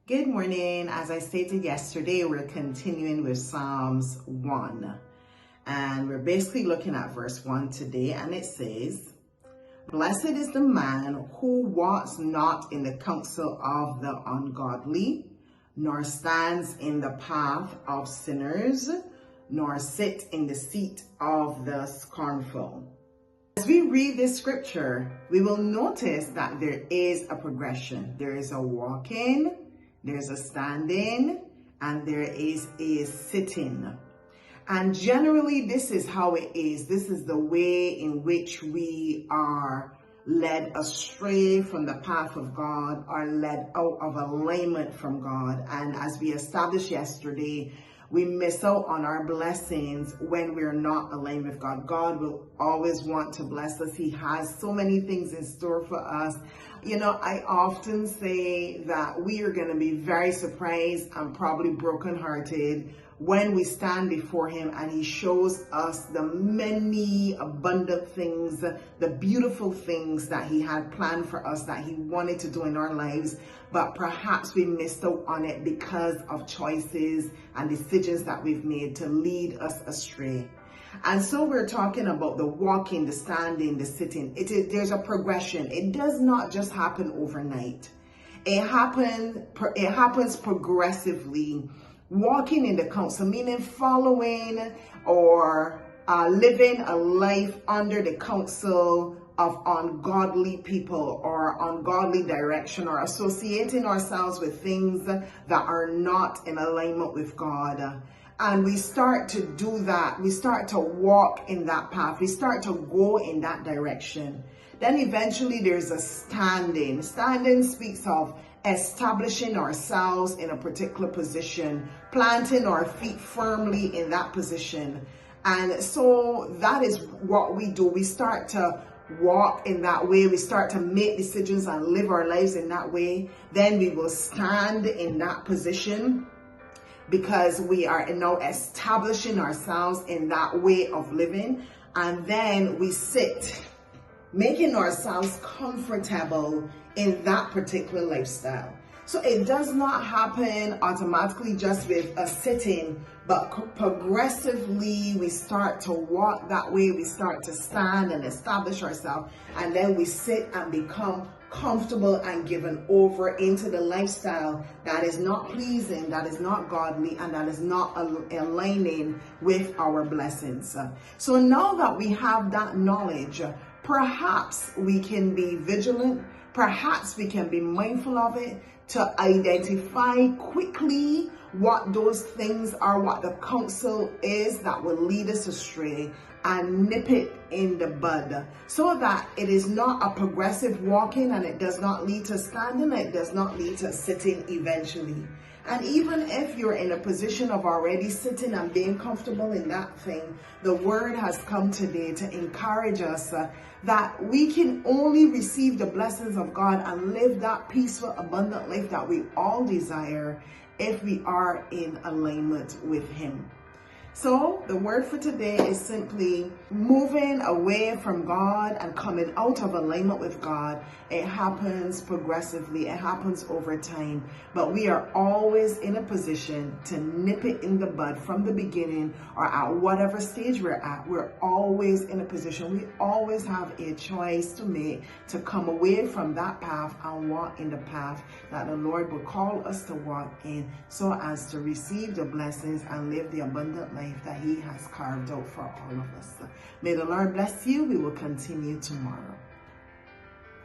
Good morning. As I stated yesterday, we're continuing with Psalms 1. And we're basically looking at verse 1 today. And it says, "Blessed is the man who walks not in the counsel of the ungodly, nor stands in the path of sinners, nor sits in the seat of the scornful." As we read this scripture, we will notice that there is a progression. There is a walking, there's a standing, and there is a sitting. And generally, this is how it is. This is the way in which we are led astray from the path of God, are led out of alignment from God. And as we established yesterday, we miss out on our blessings when we're not aligned with God. God will always want to bless us. He has so many things in store for us. I often say that we are going to be very surprised and probably brokenhearted when we stand before Him and He shows us the many abundant things, the beautiful things that He had planned for us, that He wanted to do in our lives, but perhaps we missed out on it because of choices and decisions that we've made to lead us astray. And so we're talking about the walking, the standing, the sitting. There's a progression. It does not just happen overnight. It happens progressively. Walking in the counsel, meaning following or living a life under the counsel of ungodly people or ungodly direction, or associating ourselves with things that are not in alignment with God. And we start to do that. We start to walk in that path. We start to go in that direction. Then eventually there's a standing. Standing speaks of establishing ourselves in a particular position, planting our feet firmly in that position. And so that is what we do. We start to walk in that way. We start to make decisions and live our lives in that way. Then we will stand in that position, because we are now establishing ourselves in that way of living. And then we sit, making ourselves comfortable in that particular lifestyle. So it does not happen automatically just with a sitting, but progressively we start to walk that way. We start to stand and establish ourselves, and then we sit and become comfortable and given over into the lifestyle that is not pleasing, that is not godly, and that is not aligning with our blessings. So now that we have that knowledge, perhaps we can be vigilant, perhaps we can be mindful of it, to identify quickly what those things are, what the counsel is that will lead us astray, and nip it in the bud, so that it is not a progressive walking, and it does not lead to standing, it does not lead to sitting eventually. And even if you're in a position of already sitting and being comfortable in that thing, the word has come today to encourage us that we can only receive the blessings of God and live that peaceful, abundant life that we all desire if we are in alignment with Him. So the word for today is simply moving away from God and coming out of alignment with God. It happens progressively. It happens over time. But we are always in a position to nip it in the bud from the beginning, or at whatever stage we're at. We're always in a position. We always have a choice to make to come away from that path and walk in the path that the Lord will call us to walk in, so as to receive the blessings and live the abundant life that He has carved out for all of us. May the Lord bless you. We will continue tomorrow.